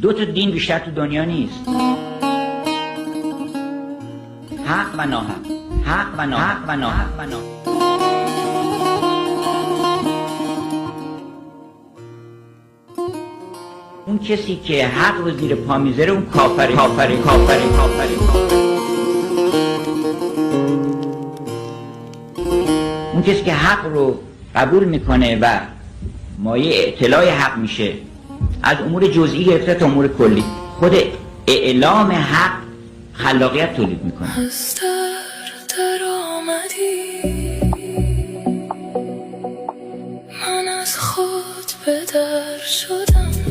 دو تا دین بیشتر تو دنیا نیست، حق و ناحق، حق و ناحق و ناحق و ناحق. اون کسی که حق رو زیر پا میذاره اون کافره کافره کافره کافره. اون کسی که حق رو قبول میکنه و مایه اطلاع حق میشه، از امور جزئی گرفته تا امور کلی، خود اعلام حق خلاقیت تولید میکنه. از در آمدی، من از خود به در شدم.